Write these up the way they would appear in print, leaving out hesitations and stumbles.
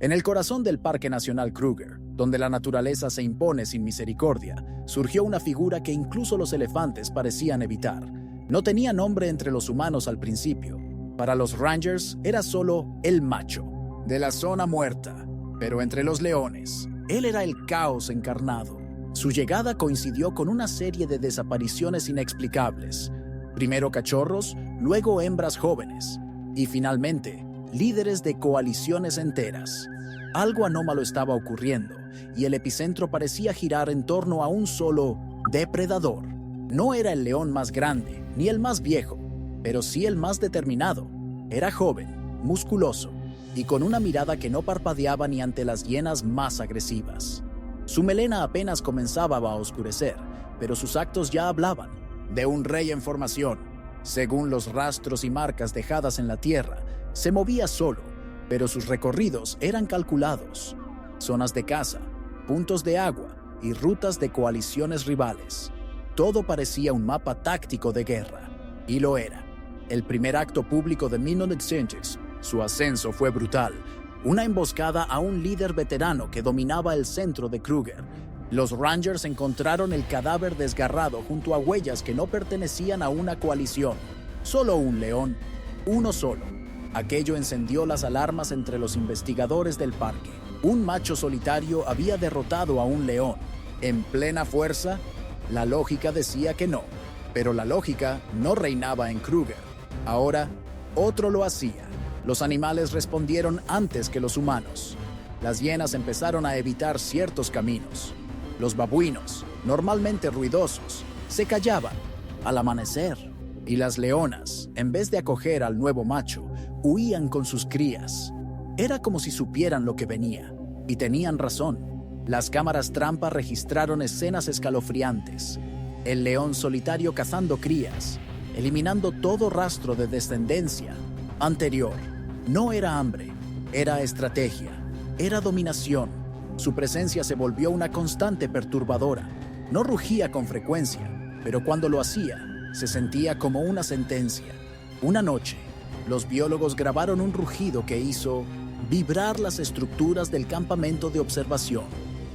En el corazón del Parque Nacional Kruger, donde la naturaleza se impone sin misericordia, surgió una figura que incluso los elefantes parecían evitar. No tenía nombre entre los humanos al principio. Para los Rangers era solo el macho, de la zona muerta, pero entre los leones, él era el caos encarnado. Su llegada coincidió con una serie de desapariciones inexplicables. Primero cachorros, luego hembras jóvenes, y finalmente, líderes de coaliciones enteras. Algo anómalo estaba ocurriendo, y el epicentro parecía girar en torno a un solo depredador. No era el león más grande, ni el más viejo, pero sí el más determinado. Era joven, musculoso, y con una mirada que no parpadeaba ni ante las hienas más agresivas. Su melena apenas comenzaba a oscurecer, pero sus actos ya hablaban de un rey en formación. Según los rastros y marcas dejadas en la tierra, se movía solo, pero sus recorridos eran calculados. Zonas de caza, puntos de agua y rutas de coaliciones rivales. Todo parecía un mapa táctico de guerra, y lo era. El primer acto público de 1900, su ascenso fue brutal. Una emboscada a un líder veterano que dominaba el centro de Kruger. Los Rangers encontraron el cadáver desgarrado junto a huellas que no pertenecían a una coalición. Solo un león, uno solo. Aquello encendió las alarmas entre los investigadores del parque. Un macho solitario había derrotado a un león. ¿En plena fuerza? La lógica decía que no, pero la lógica no reinaba en Kruger. Ahora, otro lo hacía. Los animales respondieron antes que los humanos. Las hienas empezaron a evitar ciertos caminos. Los babuinos, normalmente ruidosos, se callaban al amanecer. Y las leonas, en vez de acoger al nuevo macho, huían con sus crías. Era como si supieran lo que venía, y tenían razón. Las cámaras trampa registraron escenas escalofriantes. El león solitario cazando crías, eliminando todo rastro de descendencia anterior. No era hambre, era estrategia, era dominación. Su presencia se volvió una constante perturbadora. No rugía con frecuencia, pero cuando lo hacía, se sentía como una sentencia. Una noche, los biólogos grabaron un rugido que hizo vibrar las estructuras del campamento de observación.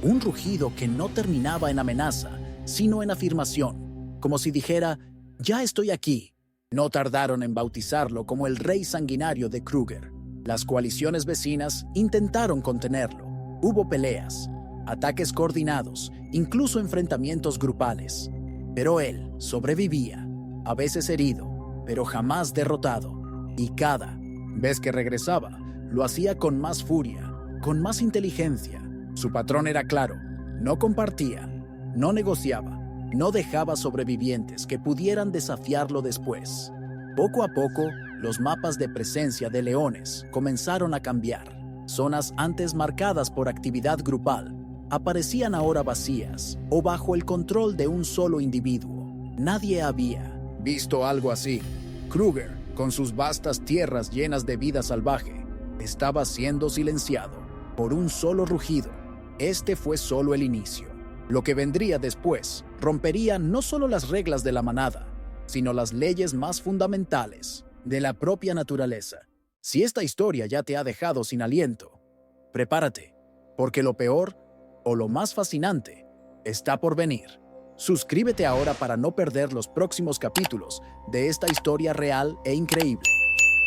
Un rugido que no terminaba en amenaza, sino en afirmación, como si dijera, ya estoy aquí. No tardaron en bautizarlo como el rey sanguinario de Kruger. Las coaliciones vecinas intentaron contenerlo. Hubo peleas, ataques coordinados, incluso enfrentamientos grupales. Pero él sobrevivía, a veces herido, pero jamás derrotado. Y cada vez que regresaba, lo hacía con más furia, con más inteligencia. Su patrón era claro, no compartía, no negociaba. No dejaba sobrevivientes que pudieran desafiarlo después. Poco a poco, los mapas de presencia de leones comenzaron a cambiar. Zonas antes marcadas por actividad grupal aparecían ahora vacías o bajo el control de un solo individuo. Nadie había visto algo así. Kruger, con sus vastas tierras llenas de vida salvaje, estaba siendo silenciado por un solo rugido. Este fue solo el inicio. Lo que vendría después rompería no solo las reglas de la manada, sino las leyes más fundamentales de la propia naturaleza. Si esta historia ya te ha dejado sin aliento, prepárate, porque lo peor, o lo más fascinante, está por venir. Suscríbete ahora para no perder los próximos capítulos de esta historia real e increíble.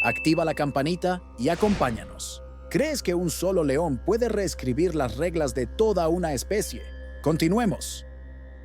Activa la campanita y acompáñanos. ¿Crees que un solo león puede reescribir las reglas de toda una especie? Continuemos.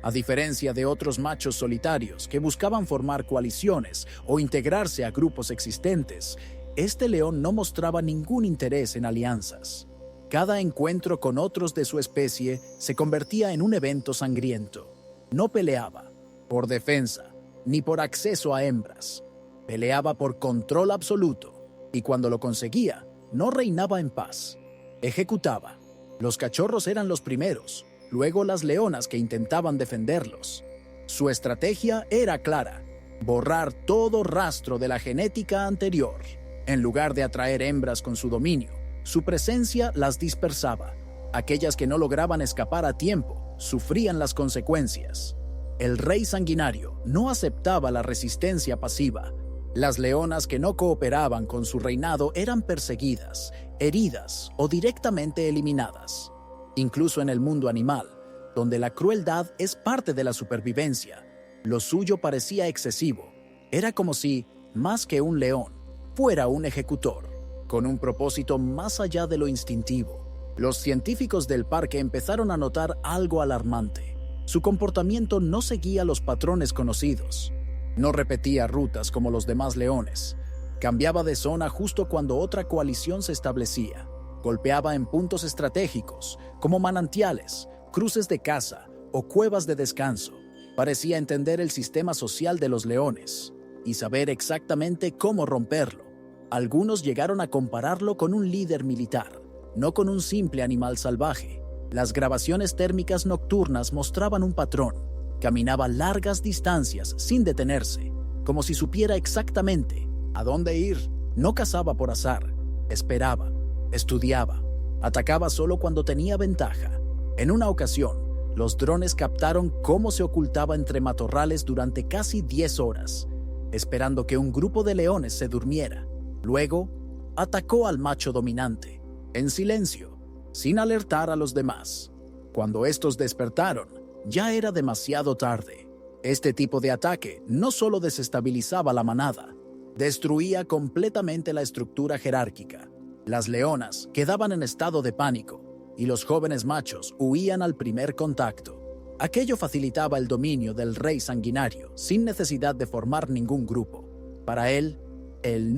A diferencia de otros machos solitarios que buscaban formar coaliciones o integrarse a grupos existentes, este león no mostraba ningún interés en alianzas. Cada encuentro con otros de su especie se convertía en un evento sangriento. No peleaba por defensa ni por acceso a hembras. Peleaba por control absoluto, y cuando lo conseguía, no reinaba en paz. Ejecutaba. Los cachorros eran los primeros, luego las leonas que intentaban defenderlos. Su estrategia era clara: borrar todo rastro de la genética anterior. En lugar de atraer hembras con su dominio, su presencia las dispersaba. Aquellas que no lograban escapar a tiempo sufrían las consecuencias. El rey sanguinario no aceptaba la resistencia pasiva. Las leonas que no cooperaban con su reinado eran perseguidas, heridas o directamente eliminadas. Incluso en el mundo animal, donde la crueldad es parte de la supervivencia, lo suyo parecía excesivo. Era como si, más que un león, fuera un ejecutor, con un propósito más allá de lo instintivo. Los científicos del parque empezaron a notar algo alarmante. Su comportamiento no seguía los patrones conocidos. No repetía rutas como los demás leones. Cambiaba de zona justo cuando otra coalición se establecía. Golpeaba en puntos estratégicos, como manantiales, cruces de caza o cuevas de descanso. Parecía entender el sistema social de los leones y saber exactamente cómo romperlo. Algunos llegaron a compararlo con un líder militar, no con un simple animal salvaje. Las grabaciones térmicas nocturnas mostraban un patrón. Caminaba largas distancias sin detenerse, como si supiera exactamente a dónde ir. No cazaba por azar, esperaba, estudiaba, atacaba solo cuando tenía ventaja. En una ocasión, los drones captaron cómo se ocultaba entre matorrales durante casi 10 horas, esperando que un grupo de leones se durmiera. Luego, atacó al macho dominante, en silencio, sin alertar a los demás. Cuando estos despertaron, ya era demasiado tarde. Este tipo de ataque no solo desestabilizaba la manada, destruía completamente la estructura jerárquica. Las leonas quedaban en estado de pánico y los jóvenes machos huían al primer contacto. Aquello facilitaba el dominio del rey sanguinario sin necesidad de formar ningún grupo. Para él, el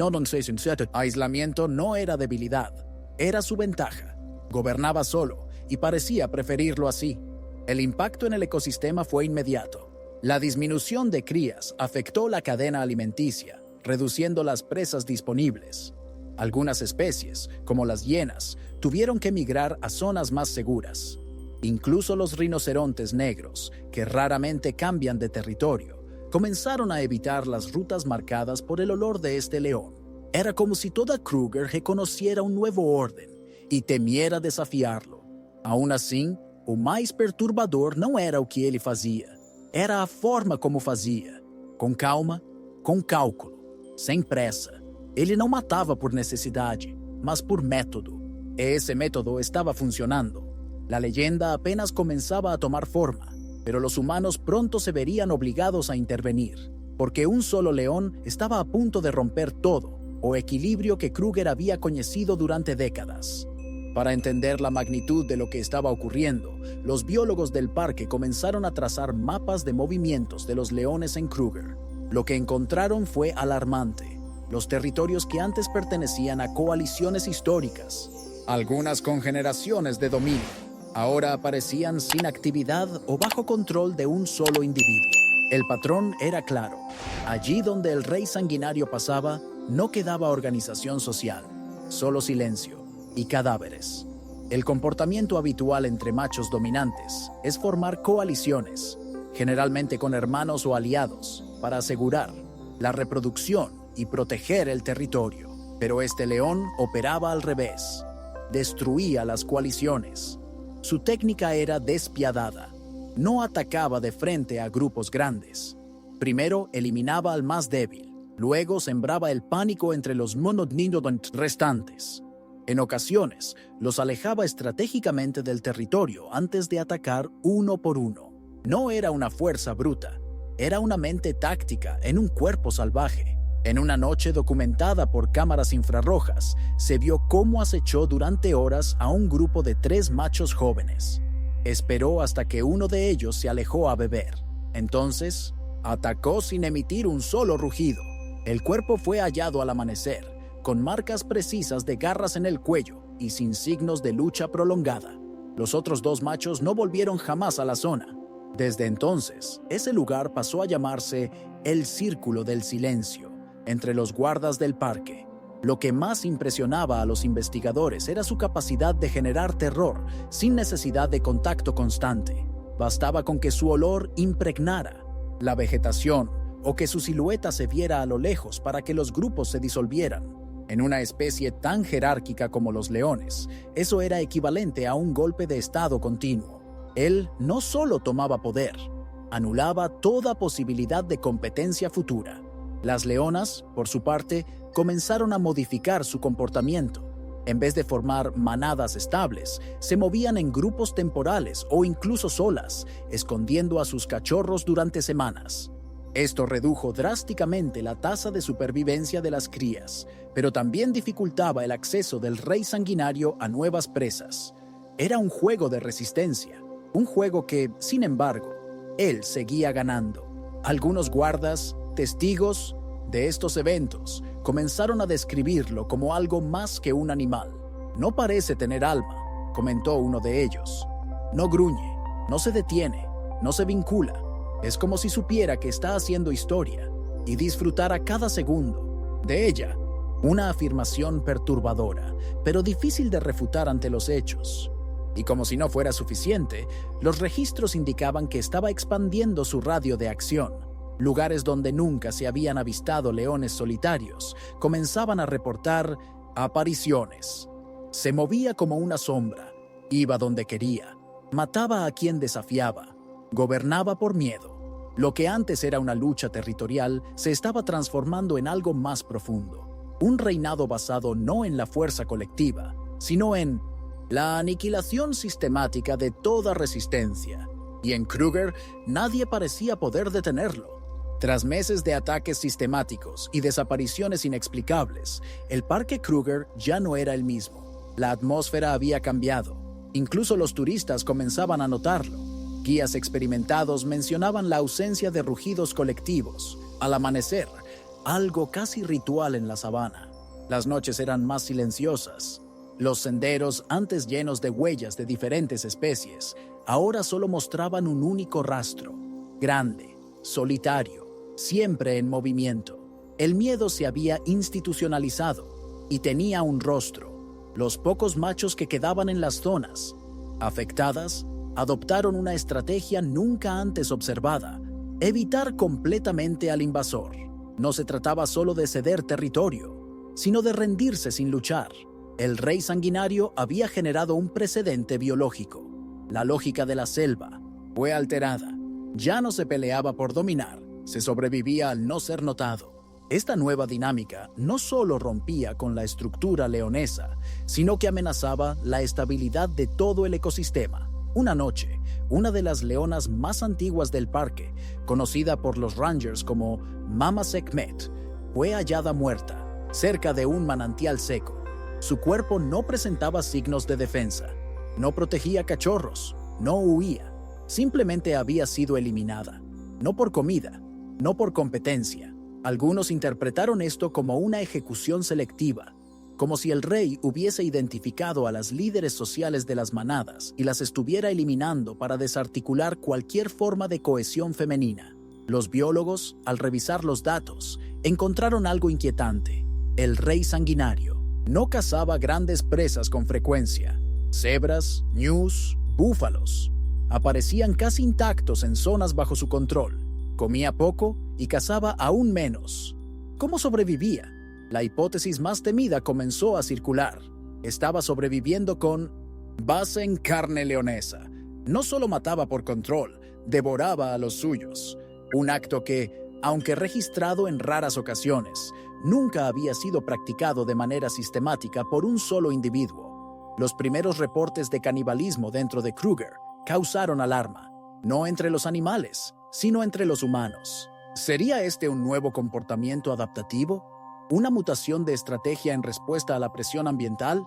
aislamiento no era debilidad, era su ventaja. Gobernaba solo y parecía preferirlo así. El impacto en el ecosistema fue inmediato. La disminución de crías afectó la cadena alimenticia, reduciendo las presas disponibles. Algunas especies, como las hienas, tuvieron que migrar a zonas más seguras. Incluso los rinocerontes negros, que raramente cambian de territorio, comenzaron a evitar las rutas marcadas por el olor de este león. Era como si toda Kruger reconociera un nuevo orden y temiera desafiarlo. Aún assim, o mais perturbador não era o que ele fazia, era a forma como fazia. Com calma, com cálculo, sem pressa. Ele não matava por necessidade, mas por método. Ese método estaba funcionando. La leyenda apenas comenzaba a tomar forma, pero los humanos pronto se verían obligados a intervenir, porque un solo león estaba a punto de romper todo, o equilibrio que Kruger había conocido durante décadas. Para entender la magnitud de lo que estaba ocurriendo, los biólogos del parque comenzaron a trazar mapas de movimientos de los leones en Kruger. Lo que encontraron fue alarmante. Los territorios que antes pertenecían a coaliciones históricas, algunas con generaciones de dominio, ahora aparecían sin actividad o bajo control de un solo individuo. El patrón era claro. Allí donde el rey sanguinario pasaba, no quedaba organización social, solo silencio y cadáveres. El comportamiento habitual entre machos dominantes es formar coaliciones, generalmente con hermanos o aliados, para asegurar la reproducción y proteger el territorio. Pero este león operaba al revés. Destruía las coaliciones. Su técnica era despiadada. No atacaba de frente a grupos grandes. Primero eliminaba al más débil, luego sembraba el pánico entre los monodnidodont restantes. En ocasiones, los alejaba estratégicamente del territorio antes de atacar uno por uno. No era una fuerza bruta, era una mente táctica en un cuerpo salvaje. En una noche documentada por cámaras infrarrojas, se vio cómo acechó durante horas a un grupo de 3 machos jóvenes. Esperó hasta que uno de ellos se alejó a beber. Entonces, atacó sin emitir un solo rugido. El cuerpo fue hallado al amanecer, con marcas precisas de garras en el cuello y sin signos de lucha prolongada. Los otros 2 machos no volvieron jamás a la zona. Desde entonces, ese lugar pasó a llamarse el Círculo del Silencio, entre los guardas del parque. Lo que más impresionaba a los investigadores era su capacidad de generar terror sin necesidad de contacto constante. Bastaba con que su olor impregnara la vegetación o que su silueta se viera a lo lejos para que los grupos se disolvieran. En una especie tan jerárquica como los leones, eso era equivalente a un golpe de estado continuo. Él no solo tomaba poder, anulaba toda posibilidad de competencia futura. Las leonas, por su parte, comenzaron a modificar su comportamiento. En vez de formar manadas estables, se movían en grupos temporales o incluso solas, escondiendo a sus cachorros durante semanas. Esto redujo drásticamente la tasa de supervivencia de las crías, pero también dificultaba el acceso del rey sanguinario a nuevas presas. Era un juego de resistencia, un juego que, sin embargo, él seguía ganando. Algunos guardas, testigos de estos eventos, comenzaron a describirlo como algo más que un animal. No parece tener alma, comentó uno de ellos. No gruñe, no se detiene, no se vincula. Es como si supiera que está haciendo historia y disfrutara cada segundo de ella. Una afirmación perturbadora, pero difícil de refutar ante los hechos. Y como si no fuera suficiente, los registros indicaban que estaba expandiendo su radio de acción. Lugares donde nunca se habían avistado leones solitarios comenzaban a reportar apariciones. Se movía como una sombra, iba donde quería, mataba a quien desafiaba, gobernaba por miedo. Lo que antes era una lucha territorial se estaba transformando en algo más profundo. Un reinado basado no en la fuerza colectiva, sino en la aniquilación sistemática de toda resistencia. Y en Kruger nadie parecía poder detenerlo. Tras meses de ataques sistemáticos y desapariciones inexplicables, el Parque Kruger ya no era el mismo. La atmósfera había cambiado. Incluso los turistas comenzaban a notarlo. Guías experimentados mencionaban la ausencia de rugidos colectivos. Al amanecer, algo casi ritual en la sabana. Las noches eran más silenciosas. Los senderos, antes llenos de huellas de diferentes especies, ahora solo mostraban un único rastro, grande, solitario, siempre en movimiento. El miedo se había institucionalizado y tenía un rostro. Los pocos machos que quedaban en las zonas afectadas adoptaron una estrategia nunca antes observada: evitar completamente al invasor. No se trataba solo de ceder territorio, sino de rendirse sin luchar. El rey sanguinario había generado un precedente biológico. La lógica de la selva fue alterada. Ya no se peleaba por dominar, se sobrevivía al no ser notado. Esta nueva dinámica no solo rompía con la estructura leonesa, sino que amenazaba la estabilidad de todo el ecosistema. Una noche, una de las leonas más antiguas del parque, conocida por los rangers como Mama Sekhmet, fue hallada muerta, cerca de un manantial seco. Su cuerpo no presentaba signos de defensa, no protegía cachorros, no huía, simplemente había sido eliminada. No por comida, no por competencia. Algunos interpretaron esto como una ejecución selectiva, como si el rey hubiese identificado a las líderes sociales de las manadas y las estuviera eliminando para desarticular cualquier forma de cohesión femenina. Los biólogos, al revisar los datos, encontraron algo inquietante. El rey sanguinario no cazaba grandes presas con frecuencia. Cebras, ñus, búfalos aparecían casi intactos en zonas bajo su control. Comía poco y cazaba aún menos. ¿Cómo sobrevivía? La hipótesis más temida comenzó a circular. Estaba sobreviviendo con base en carne leonesa. No solo mataba por control, devoraba a los suyos. Un acto que, aunque registrado en raras ocasiones, nunca había sido practicado de manera sistemática por un solo individuo. Los primeros reportes de canibalismo dentro de Kruger causaron alarma, no entre los animales, sino entre los humanos. ¿Sería este un nuevo comportamiento adaptativo? ¿Una mutación de estrategia en respuesta a la presión ambiental?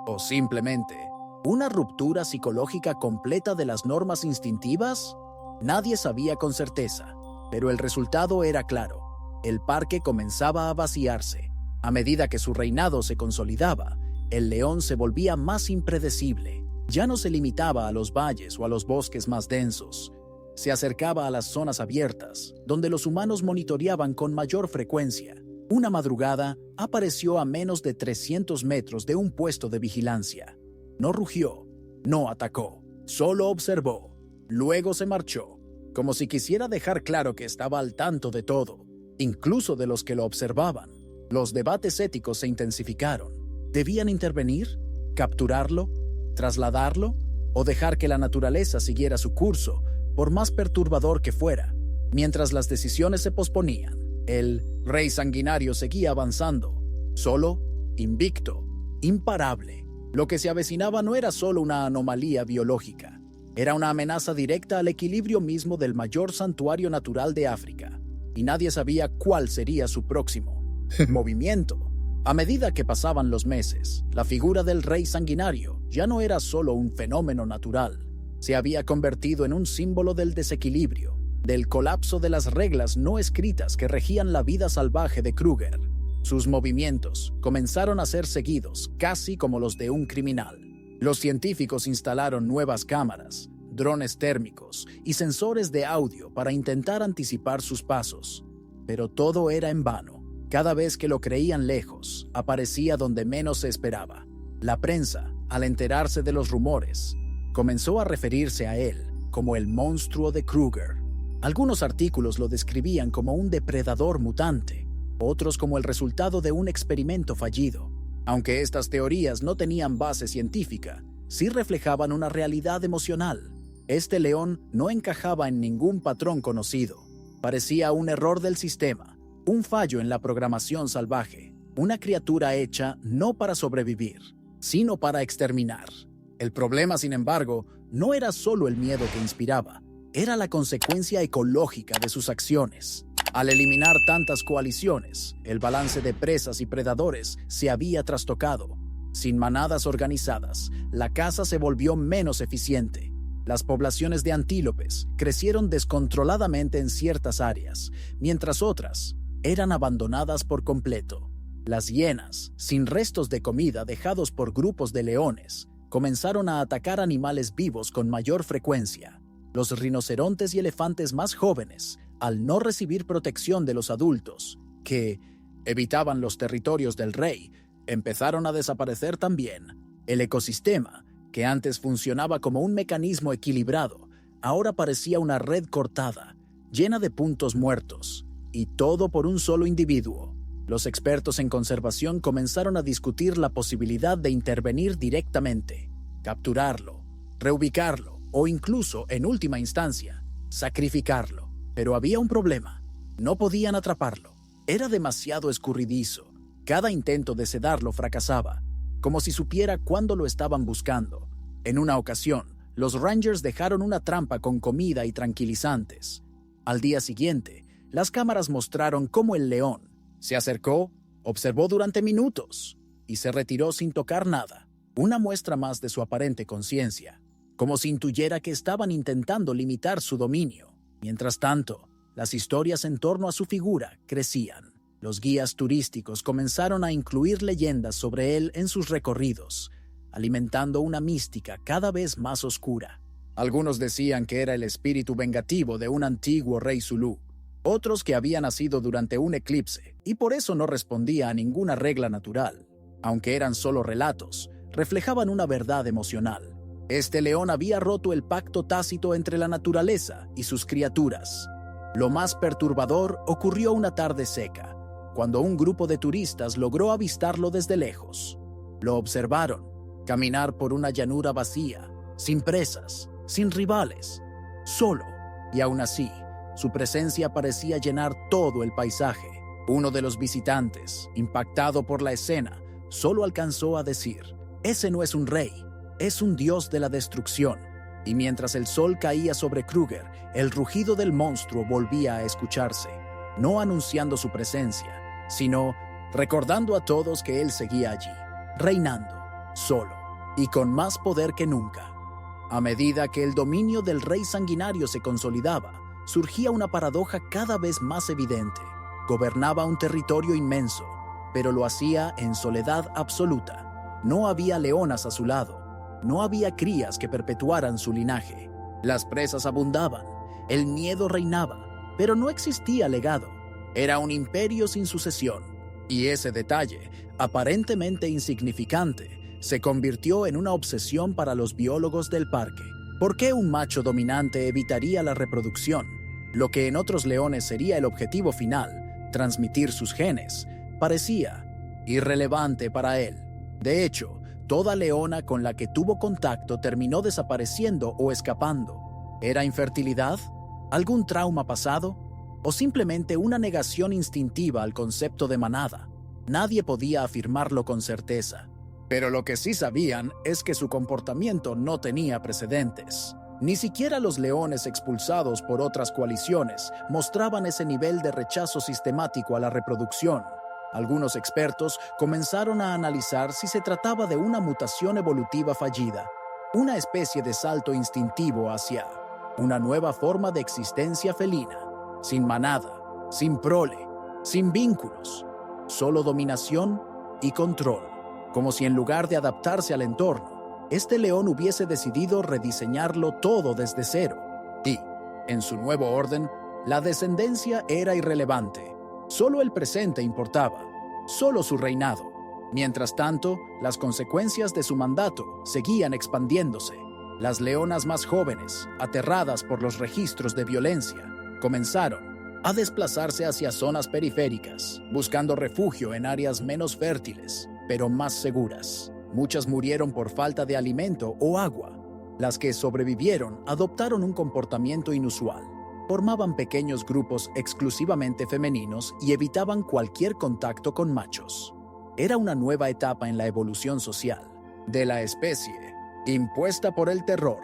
¿O simplemente una ruptura psicológica completa de las normas instintivas? Nadie sabía con certeza, pero el resultado era claro. El parque comenzaba a vaciarse. A medida que su reinado se consolidaba, el león se volvía más impredecible. Ya no se limitaba a los valles o a los bosques más densos. Se acercaba a las zonas abiertas, donde los humanos monitoreaban con mayor frecuencia. Una madrugada, apareció a menos de 300 metros de un puesto de vigilancia. No rugió, no atacó, solo observó. Luego se marchó, como si quisiera dejar claro que estaba al tanto de todo, incluso de los que lo observaban. Los debates éticos se intensificaron. ¿Debían intervenir? ¿Capturarlo? ¿Trasladarlo? ¿O dejar que la naturaleza siguiera su curso, por más perturbador que fuera? Mientras las decisiones se posponían, El rey sanguinario seguía avanzando, solo, invicto, imparable. Lo que se avecinaba no era solo una anomalía biológica, era una amenaza directa al equilibrio mismo del mayor santuario natural de África, y nadie sabía cuál sería su próximo movimiento. A medida que pasaban los meses, la figura del rey sanguinario ya no era solo un fenómeno natural, se había convertido en un símbolo del desequilibrio, del colapso de las reglas no escritas que regían la vida salvaje de Kruger. Sus movimientos comenzaron a ser seguidos, casi como los de un criminal. Los científicos instalaron nuevas cámaras, drones térmicos y sensores de audio para intentar anticipar sus pasos. Pero todo era en vano. Cada vez que lo creían lejos, aparecía donde menos se esperaba. La prensa, al enterarse de los rumores, comenzó a referirse a él como el monstruo de Kruger. Algunos artículos lo describían como un depredador mutante, otros como el resultado de un experimento fallido. Aunque estas teorías no tenían base científica, sí reflejaban una realidad emocional. Este león no encajaba en ningún patrón conocido. Parecía un error del sistema, un fallo en la programación salvaje, una criatura hecha no para sobrevivir, sino para exterminar. El problema, sin embargo, no era solo el miedo que inspiraba, era la consecuencia ecológica de sus acciones. Al eliminar tantas coaliciones, el balance de presas y predadores se había trastocado. Sin manadas organizadas, la caza se volvió menos eficiente. Las poblaciones de antílopes crecieron descontroladamente en ciertas áreas, mientras otras eran abandonadas por completo. Las hienas, sin restos de comida dejados por grupos de leones, comenzaron a atacar animales vivos con mayor frecuencia. Los rinocerontes y elefantes más jóvenes, al no recibir protección de los adultos, que evitaban los territorios del rey, empezaron a desaparecer también. El ecosistema, que antes funcionaba como un mecanismo equilibrado, ahora parecía una red cortada, llena de puntos muertos, y todo por un solo individuo. Los expertos en conservación comenzaron a discutir la posibilidad de intervenir directamente, capturarlo, reubicarlo o incluso, en última instancia, sacrificarlo. Pero había un problema. No podían atraparlo. Era demasiado escurridizo. Cada intento de sedarlo fracasaba, como si supiera cuándo lo estaban buscando. En una ocasión, los Rangers dejaron una trampa con comida y tranquilizantes. Al día siguiente, las cámaras mostraron cómo el león se acercó, observó durante minutos y se retiró sin tocar nada. Una muestra más de su aparente conciencia, como si intuyera que estaban intentando limitar su dominio. Mientras tanto, las historias en torno a su figura crecían. Los guías turísticos comenzaron a incluir leyendas sobre él en sus recorridos, alimentando una mística cada vez más oscura. Algunos decían que era el espíritu vengativo de un antiguo rey Zulú, otros que había nacido durante un eclipse y por eso no respondía a ninguna regla natural. Aunque eran solo relatos, reflejaban una verdad emocional. Este león había roto el pacto tácito entre la naturaleza y sus criaturas. Lo más perturbador ocurrió una tarde seca, cuando un grupo de turistas logró avistarlo desde lejos. Lo observaron, caminar por una llanura vacía, sin presas, sin rivales, solo, y aún así, su presencia parecía llenar todo el paisaje. Uno de los visitantes, impactado por la escena, solo alcanzó a decir: «Ese no es un rey, es un dios de la destrucción». Y mientras el sol caía sobre Kruger, el rugido del monstruo volvía a escucharse, no anunciando su presencia, sino recordando a todos que él seguía allí, reinando, solo, y con más poder que nunca. A medida que el dominio del rey sanguinario se consolidaba, surgía una paradoja cada vez más evidente. Gobernaba un territorio inmenso, pero lo hacía en soledad absoluta. No había leonas a su lado, no había crías que perpetuaran su linaje. Las presas abundaban, el miedo reinaba, pero no existía legado. Era un imperio sin sucesión, y ese detalle, aparentemente insignificante, se convirtió en una obsesión para los biólogos del parque. ¿Por qué un macho dominante evitaría la reproducción? Lo que en otros leones sería el objetivo final, transmitir sus genes, parecía irrelevante para él. De hecho, toda leona con la que tuvo contacto terminó desapareciendo o escapando. ¿Era infertilidad? ¿Algún trauma pasado? o simplemente una negación instintiva al concepto de manada. Nadie podía afirmarlo con certeza. Pero lo que sí sabían es que su comportamiento no tenía precedentes. Ni siquiera los leones expulsados por otras coaliciones mostraban ese nivel de rechazo sistemático a la reproducción. Algunos expertos comenzaron a analizar si se trataba de una mutación evolutiva fallida, una especie de salto instintivo hacia una nueva forma de existencia felina, sin manada, sin prole, sin vínculos, solo dominación y control, como si en lugar de adaptarse al entorno, este león hubiese decidido rediseñarlo todo desde cero. Y, en su nuevo orden, la descendencia era irrelevante. Solo el presente importaba, solo su reinado. Mientras tanto, las consecuencias de su mandato seguían expandiéndose. Las leonas más jóvenes, aterradas por los registros de violencia, comenzaron a desplazarse hacia zonas periféricas, buscando refugio en áreas menos fértiles, pero más seguras. Muchas murieron por falta de alimento o agua. Las que sobrevivieron adoptaron un comportamiento inusual. Formaban pequeños grupos exclusivamente femeninos y evitaban cualquier contacto con machos. Era una nueva etapa en la evolución social de la especie, impuesta por el terror.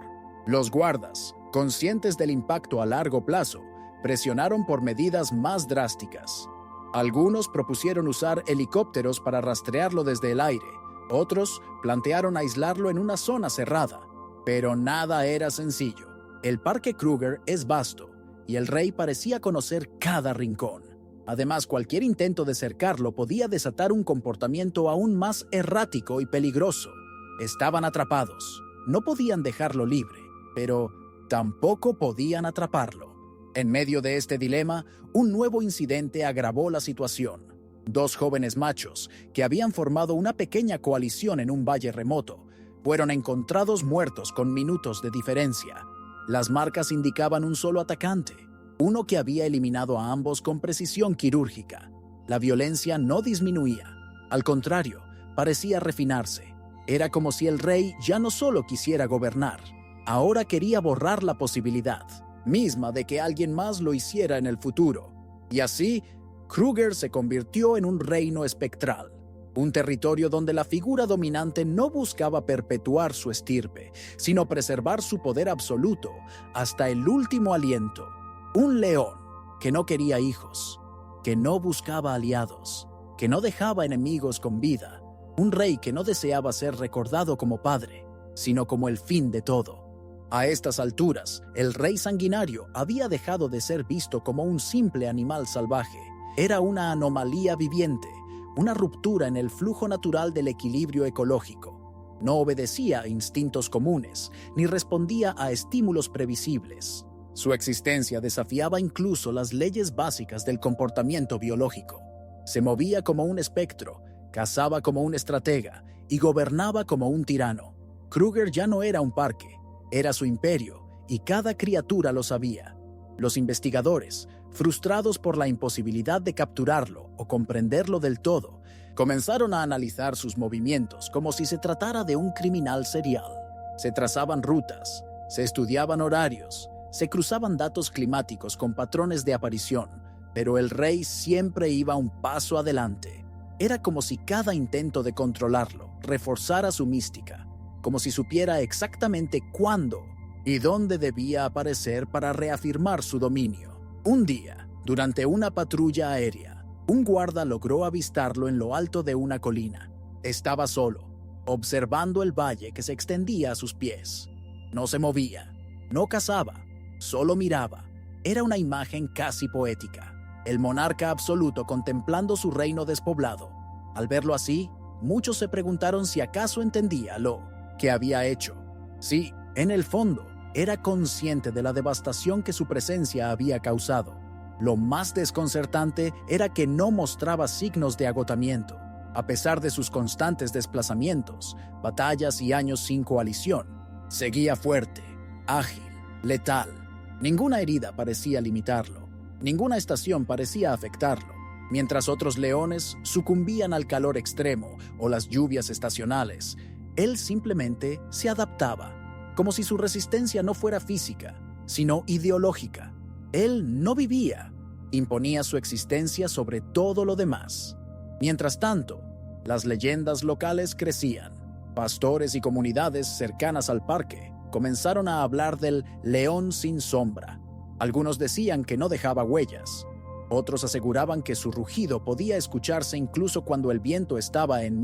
Los guardas, conscientes del impacto a largo plazo, presionaron por medidas más drásticas. Algunos propusieron usar helicópteros para rastrearlo desde el aire. Otros plantearon aislarlo en una zona cerrada. Pero nada era sencillo. El Parque Kruger es vasto, y el rey parecía conocer cada rincón. Además, cualquier intento de cercarlo podía desatar un comportamiento aún más errático y peligroso. Estaban atrapados. No podían dejarlo libre, pero tampoco podían atraparlo. En medio de este dilema, un nuevo incidente agravó la situación. Dos jóvenes machos, que habían formado una pequeña coalición en un valle remoto, fueron encontrados muertos con minutos de diferencia. Las marcas indicaban un solo atacante, uno que había eliminado a ambos con precisión quirúrgica. La violencia no disminuía. Al contrario, parecía refinarse. Era como si el rey ya no solo quisiera gobernar, ahora quería borrar la posibilidad misma de que alguien más lo hiciera en el futuro. Y así, Kruger se convirtió en un reino espectral, un territorio donde la figura dominante no buscaba perpetuar su estirpe, sino preservar su poder absoluto hasta el último aliento. Un león que no quería hijos, que no buscaba aliados, que no dejaba enemigos con vida, un rey que no deseaba ser recordado como padre, sino como el fin de todo. A estas alturas, el rey sanguinario había dejado de ser visto como un simple animal salvaje. Era una anomalía viviente, una ruptura en el flujo natural del equilibrio ecológico. No obedecía a instintos comunes, ni respondía a estímulos previsibles. Su existencia desafiaba incluso las leyes básicas del comportamiento biológico. Se movía como un espectro, cazaba como un estratega y gobernaba como un tirano. Kruger ya no era un parque, era su imperio, y cada criatura lo sabía. Los investigadores, frustrados por la imposibilidad de capturarlo o comprenderlo del todo, comenzaron a analizar sus movimientos como si se tratara de un criminal serial. Se trazaban rutas, se estudiaban horarios, se cruzaban datos climáticos con patrones de aparición, pero el rey siempre iba un paso adelante. Era como si cada intento de controlarlo reforzara su mística, como si supiera exactamente cuándo y dónde debía aparecer para reafirmar su dominio. Un día, durante una patrulla aérea, un guarda logró avistarlo en lo alto de una colina. Estaba solo, observando el valle que se extendía a sus pies. No se movía, no cazaba, solo miraba. Era una imagen casi poética. El monarca absoluto contemplando su reino despoblado. Al verlo así, muchos se preguntaron si acaso entendía lo que había hecho. Sí, en el fondo, era consciente de la devastación que su presencia había causado. Lo más desconcertante era que no mostraba signos de agotamiento. A pesar de sus constantes desplazamientos, batallas y años sin coalición, seguía fuerte, ágil, letal. Ninguna herida parecía limitarlo. Ninguna estación parecía afectarlo. Mientras otros leones sucumbían al calor extremo o las lluvias estacionales, él simplemente se adaptaba, como si su resistencia no fuera física, sino ideológica. Él no vivía, imponía su existencia sobre todo lo demás. Mientras tanto, las leyendas locales crecían. Pastores y comunidades cercanas al parque comenzaron a hablar del león sin sombra. Algunos decían que no dejaba huellas. Otros aseguraban que su rugido podía escucharse incluso cuando el viento estaba en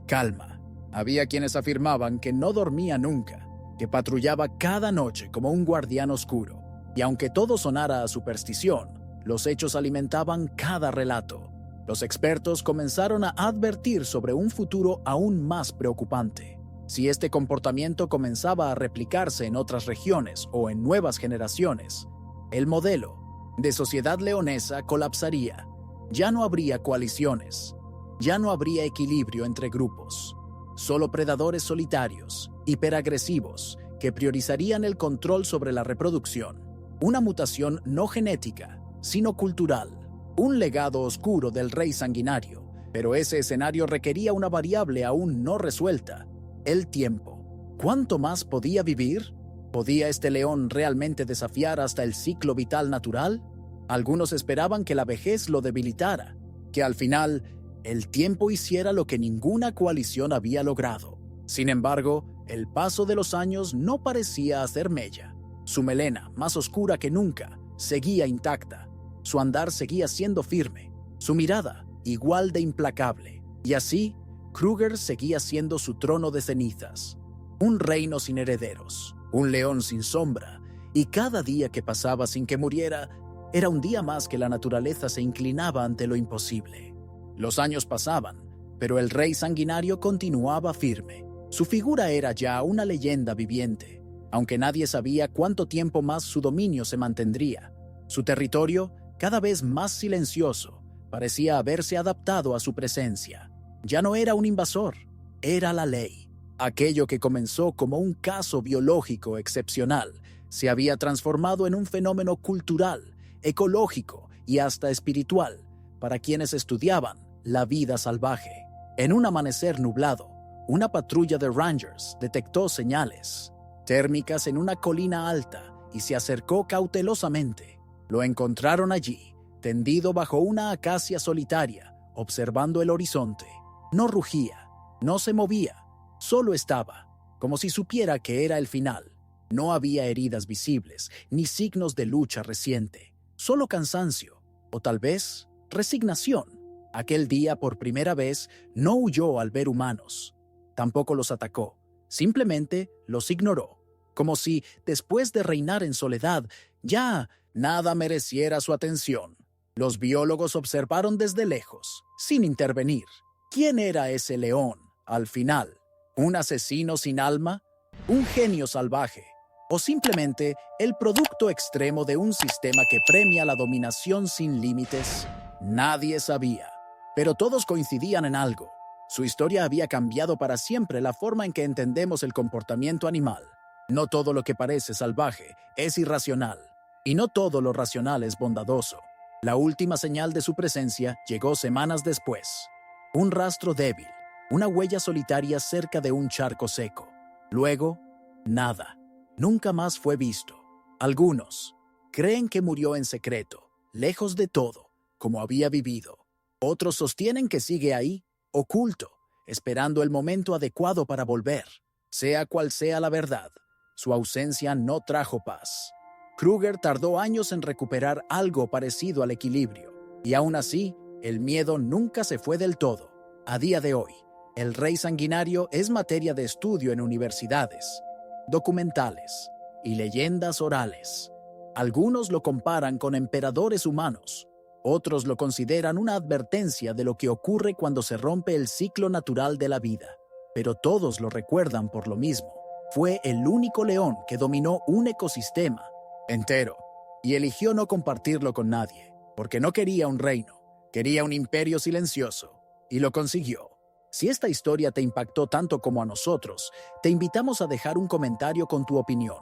calma. Había quienes afirmaban que no dormía nunca, que patrullaba cada noche como un guardián oscuro. Y aunque todo sonara a superstición, los hechos alimentaban cada relato. Los expertos comenzaron a advertir sobre un futuro aún más preocupante. Si este comportamiento comenzaba a replicarse en otras regiones o en nuevas generaciones, el modelo de sociedad leonesa colapsaría. Ya no habría coaliciones, ya no habría equilibrio entre grupos, solo predadores solitarios, hiperagresivos, que priorizarían el control sobre la reproducción. Una mutación no genética, sino cultural. Un legado oscuro del rey sanguinario, pero ese escenario requería una variable aún no resuelta: el tiempo. ¿Cuánto más podía vivir? ¿Podía este león realmente desafiar hasta el ciclo vital natural? Algunos esperaban que la vejez lo debilitara, que al final el tiempo hiciera lo que ninguna coalición había logrado. Sin embargo, el paso de los años no parecía hacer mella. Su melena, más oscura que nunca, seguía intacta. Su andar seguía siendo firme, su mirada igual de implacable. Y así, Kruger seguía siendo su trono de cenizas. Un reino sin herederos, un león sin sombra, y cada día que pasaba sin que muriera era un día más que la naturaleza se inclinaba ante lo imposible. Los años pasaban, pero el rey sanguinario continuaba firme. Su figura era ya una leyenda viviente, aunque nadie sabía cuánto tiempo más su dominio se mantendría. Su territorio, cada vez más silencioso, parecía haberse adaptado a su presencia. Ya no era un invasor, era la ley. Aquello que comenzó como un caso biológico excepcional se había transformado en un fenómeno cultural, ecológico y hasta espiritual para quienes estudiaban la vida salvaje. En un amanecer nublado, una patrulla de Rangers detectó señales térmicas en una colina alta y se acercó cautelosamente. Lo encontraron allí, tendido bajo una acacia solitaria, observando el horizonte. No rugía, no se movía, solo estaba, como si supiera que era el final. No había heridas visibles, ni signos de lucha reciente, solo cansancio, o tal vez resignación. Aquel día, por primera vez, no huyó al ver humanos. Tampoco los atacó, simplemente los ignoró, como si, después de reinar en soledad, ya nada mereciera su atención. Los biólogos observaron desde lejos, sin intervenir. ¿Quién era ese león, al final? ¿Un asesino sin alma? ¿Un genio salvaje? ¿O simplemente el producto extremo de un sistema que premia la dominación sin límites? Nadie sabía, pero todos coincidían en algo. Su historia había cambiado para siempre la forma en que entendemos el comportamiento animal. No todo lo que parece salvaje es irracional, y no todo lo racional es bondadoso. La última señal de su presencia llegó semanas después. Un rastro débil, una huella solitaria cerca de un charco seco. Luego, nada. Nunca más fue visto. Algunos creen que murió en secreto, lejos de todo, como había vivido. Otros sostienen que sigue ahí, oculto, esperando el momento adecuado para volver. Sea cual sea la verdad, su ausencia no trajo paz. Kruger tardó años en recuperar algo parecido al equilibrio, y aún así, el miedo nunca se fue del todo. A día de hoy, el rey sanguinario es materia de estudio en universidades, documentales y leyendas orales. Algunos lo comparan con emperadores humanos, otros lo consideran una advertencia de lo que ocurre cuando se rompe el ciclo natural de la vida. Pero todos lo recuerdan por lo mismo. Fue el único león que dominó un ecosistema entero y eligió no compartirlo con nadie, porque no quería un reino, quería un imperio silencioso, y lo consiguió. Si esta historia te impactó tanto como a nosotros, te invitamos a dejar un comentario con tu opinión.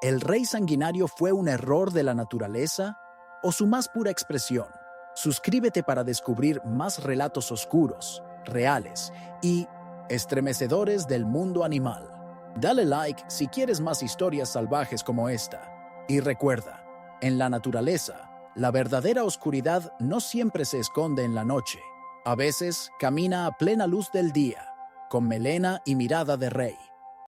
¿El rey sanguinario fue un error de la naturaleza o su más pura expresión? Suscríbete para descubrir más relatos oscuros, reales y estremecedores del mundo animal. Dale like si quieres más historias salvajes como esta. Y recuerda, en la naturaleza la verdadera oscuridad no siempre se esconde en la noche. A veces camina a plena luz del día, con melena y mirada de rey.